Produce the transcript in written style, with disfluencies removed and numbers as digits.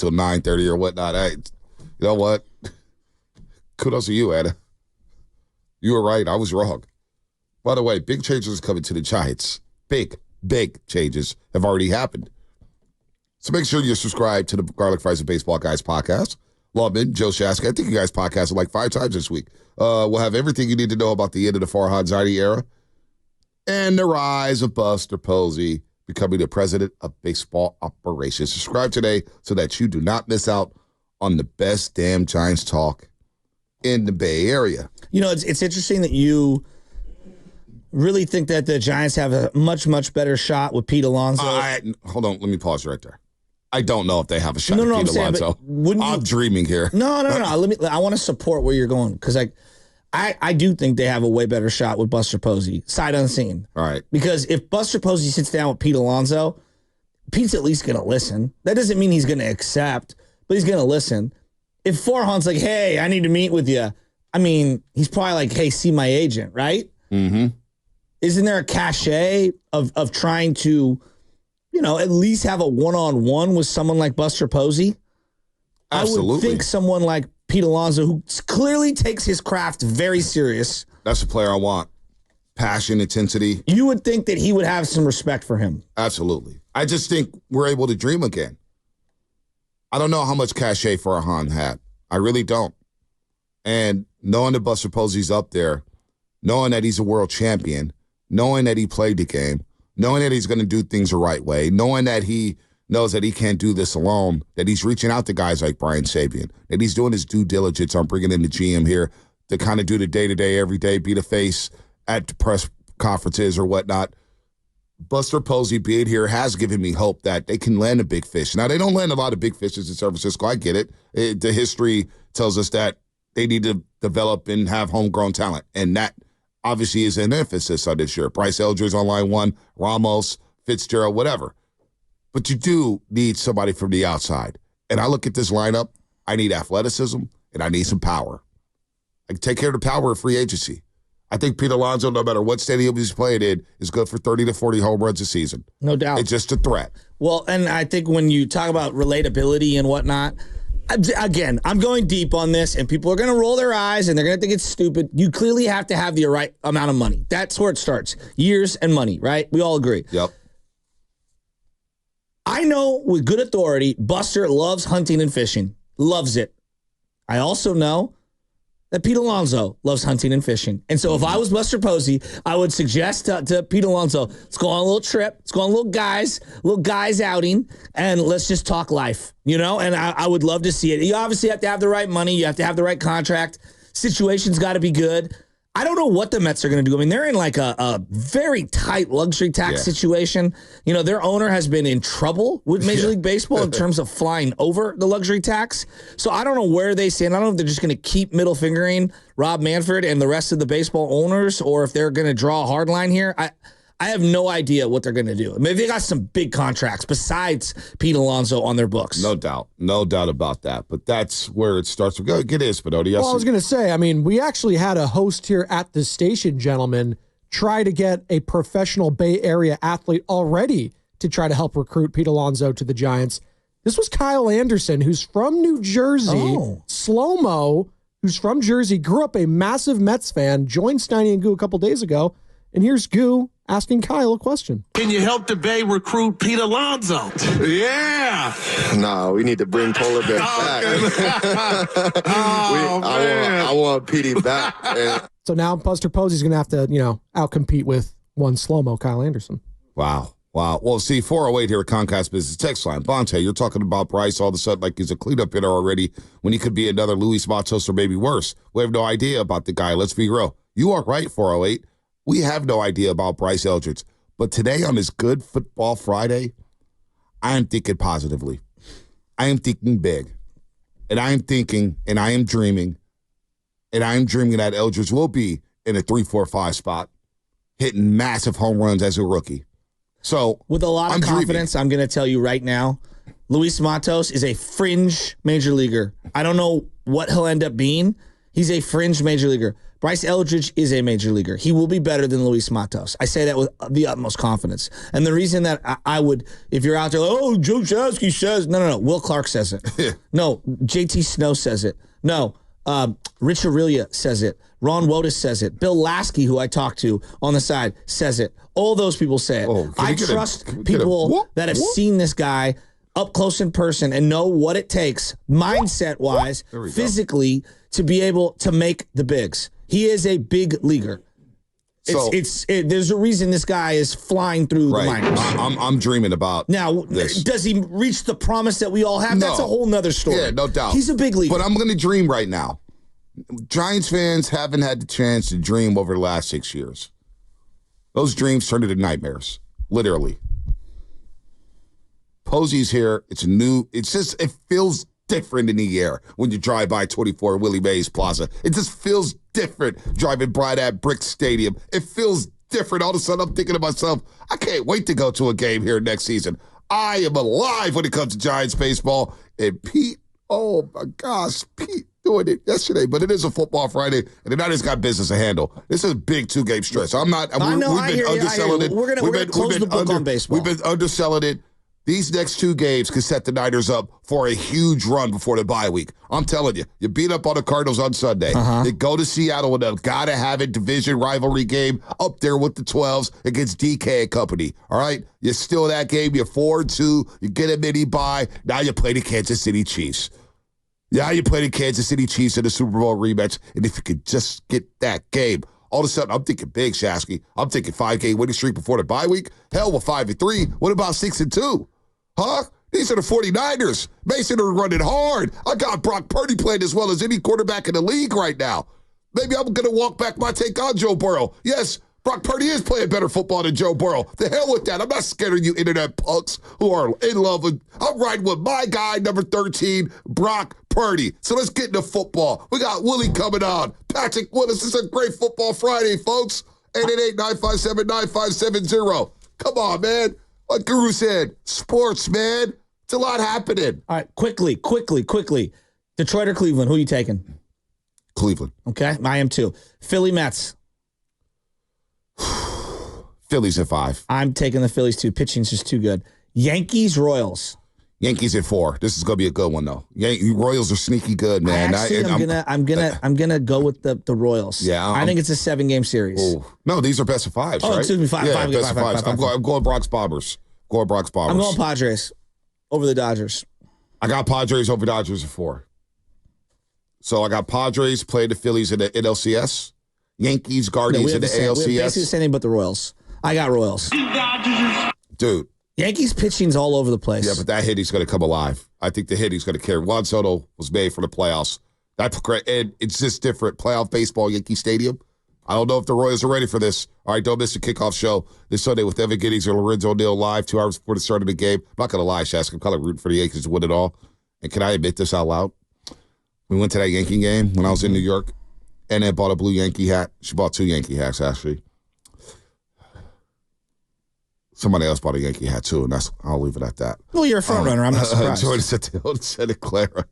till 9:30 or whatnot. Hey, you know what? Kudos to you, Anna. You were right. I was wrong. By the way, big changes coming to the Giants. Big changes have already happened. So make sure you're subscribed to the Garlic Fries and Baseball Guys podcast. Lawman, Joe Shasky. I think you guys podcasted like 5 times this week. We'll have everything you need to know about the end of the Farhad Zaidi era and the rise of Buster Posey becoming the president of baseball operations. Subscribe today so that you do not miss out on the best damn Giants talk in the Bay Area. You know, it's interesting that you really think that the Giants have a much better shot with Pete Alonso. Hold on, let me pause right there. I don't know if they have a shot at Pete Alonso. I'm dreaming here. No. I want to support where you're going because I do think they have a way better shot with Buster Posey, sight unseen. All right. Because if Buster Posey sits down with Pete Alonso, Pete's at least going to listen. That doesn't mean he's going to accept, but he's going to listen. If Farhan's like, hey, I need to meet with you, I mean, he's probably like, hey, see my agent, right? Mm-hmm. Isn't there a cachet of trying to, you know, at least have a one-on-one with someone like Buster Posey? Absolutely. I would think someone like Pete Alonso, who clearly takes his craft very serious. That's the player I want. Passion, intensity. You would think that he would have some respect for him. Absolutely. I just think we're able to dream again. I don't know how much cachet Farhan had. I really don't. And knowing that Buster Posey's up there, knowing that he's a world champion, knowing that he played the game, knowing that he's going to do things the right way, knowing that he knows that he can't do this alone, that he's reaching out to guys like Brian Sabian, that he's doing his due diligence on bringing in the GM here to kind of do the day-to-day, every day, be the face at the press conferences or whatnot. Buster Posey being here has given me hope that they can land a big fish. Now, they don't land a lot of big fishes in San Francisco. I get it. The history tells us that they need to develop and have homegrown talent, and that obviously is an emphasis on this year. Bryce Els on line one, Ramos, Fitzgerald, whatever. But you do need somebody from the outside. And I look at this lineup, I need athleticism, and I need some power. I can take care of the power of free agency. I think Pete Alonso, no matter what stadium he's playing in, is good for 30 to 40 home runs a season. No doubt. It's just a threat. Well, and I think when you talk about relatability and whatnot, again, I'm going deep on this, and people are going to roll their eyes, and they're going to think it's stupid. You clearly have to have the right amount of money. That's where it starts. Years and money, right? We all agree. Yep. I know with good authority, Buster loves hunting and fishing. Loves it. I also know that Pete Alonso loves hunting and fishing. And so if I was Buster Posey, I would suggest to Pete Alonso, let's go on a little trip. Let's go on a little guys outing, and let's just talk life, you know? And I would love to see it. You obviously have to have the right money. You have to have the right contract. Situation's got to be good. I don't know what the Mets are going to do. I mean, they're in like a very tight luxury tax situation. You know, their owner has been in trouble with Major League Baseball in terms of flying over the luxury tax. So I don't know where they stand. I don't know if they're just going to keep middle fingering Rob Manfred and the rest of the baseball owners, or if they're going to draw a hard line here. I have no idea what they're going to do. Maybe they got some big contracts besides Pete Alonso on their books. No doubt. No doubt about that. But that's where it starts. Go get it, Spinotti. Well, I was going to say, I mean, we actually had a host here at the station, gentlemen, try to get a professional Bay Area athlete already to try to help recruit Pete Alonso to the Giants. This was Kyle Anderson, who's from New Jersey. Slow-mo, who's from Jersey, grew up a massive Mets fan, joined Steiny and Goo a couple days ago. And here's Goo asking Kyle a question. Can you help the Bay recruit Pete Alonso? Yeah. No, we need to bring Polar Bear back. I want Petey back. So now Buster Posey's going to have to, outcompete with one slow-mo Kyle Anderson. Wow. Well, see, 408 here at Comcast Business Text Line. Bonte, you're talking about Bryce all of a sudden like he's a cleanup hitter already when he could be another Luis Matos or maybe worse. We have no idea about the guy. Let's be real. You are right, 408. We have no idea about Bryce Els. But today on this Good Football Friday, I am thinking positively. I am thinking big. And I am thinking, and I am dreaming, that Eldridge will be in a 3-4-5 spot, hitting massive home runs as a rookie. So with a lot of confidence, I'm going to tell you right now, Luis Matos is a fringe major leaguer. I don't know what he'll end up being. He's a fringe major leaguer. Bryce Eldridge is a major leaguer. He will be better than Luis Matos. I say that with the utmost confidence. And the reason that I would, if you're out there, oh, Joe Shasky says, no. Will Clark says it. No, JT Snow says it. No, Rich Aurelia says it. Ron Wotus says it. Bill Lasky, who I talked to on the side, says it. All those people say it. Oh, I trust people that have seen this guy up close in person and know what it takes, mindset-wise, physically, to be able to make the bigs. He is a big leaguer. There's a reason this guy is flying through the minors. I'm dreaming about now. This. Does he reach the promise that we all have? No. That's a whole nother story. Yeah, no doubt. He's a big leaguer. But I'm going to dream right now. Giants fans haven't had the chance to dream over the last 6 years. Those dreams turned into nightmares, literally. Posey's here. It's new. It feels different in the air when you drive by 24 Willie Mays Plaza. It just feels different driving by that brick stadium. It feels different. All of a sudden, I'm thinking to myself, I can't wait to go to a game here next season. I am alive when it comes to Giants baseball. And Pete, oh my gosh, Pete doing it yesterday. But it is a football Friday, and the Niners got business to handle. This is a big 2-game stretch. We've been underselling it. We're going to close the book on baseball. We've been underselling it. These next 2 games could set the Niners up for a huge run before the bye week. I'm telling you, you beat up on the Cardinals on Sunday. You go to Seattle with a gotta-have-it division rivalry game up there with the 12s against DK and company. All right? You steal that game, you're 4-2, you get a mini bye. Now you play the Kansas City Chiefs. Now you play the Kansas City Chiefs in the Super Bowl rematch, and if you could just get that game, all of a sudden, I'm thinking big, Shasky. I'm thinking 5-game winning streak before the bye week. Hell, with 5-3. What about 6-2? Huh? These are the 49ers. Mason are running hard. I got Brock Purdy playing as well as any quarterback in the league right now. Maybe I'm going to walk back my take on Joe Burrow. Yes, Brock Purdy is playing better football than Joe Burrow. The hell with that. I'm not scared of you internet punks who are in love with. I'm riding with my guy, number 13, Brock Purdy. So let's get into football. We got Willie coming on. Patrick Willis. This is a great football Friday, folks. 888-957-9570. Come on, man. Like Guru said, sports, man. It's a lot happening. All right, quickly. Detroit or Cleveland? Who are you taking? Cleveland. Okay, I am too. Philly, Mets. Phillies at 5. I'm taking the Phillies too. Pitching's just too good. Yankees, Royals. Yankees at 4. This is gonna be a good one though. Royals are sneaky good, man. I'm gonna go with the Royals. Yeah, I think it's a 7-game series. Oh. No, these are best of 5s. Oh, right? excuse me, five. Best of 5s. I'm going Bronx Bombers. I'm going Padres over the Dodgers. I got Padres over Dodgers at 4. So I got Padres playing the Phillies in the NLCS. Yankees, Guardians in the ALCS. We have basically the same thing but the Royals. I got Royals. Dude. Yankees pitching's all over the place. Yeah, but that hitting's going to come alive. I think the hitting's going to carry. Juan Soto was made for the playoffs. And it's just different. Playoff baseball, Yankee Stadium. I don't know if the Royals are ready for this. All right, don't miss the kickoff show this Sunday with Evan Giddings and Lorenzo Neal live 2 hours before the start of the game. I'm not going to lie, Shask. I'm kind of rooting for the Yankees to win it all. And can I admit this out loud? We went to that Yankee game when I was in New York, and I bought a blue Yankee hat. She bought 2 Yankee hats, actually. Somebody else bought a Yankee hat, too, and I'll leave it at that. Well, you're a front runner. I'm not surprised. Join us at the Hilton Santa Clara.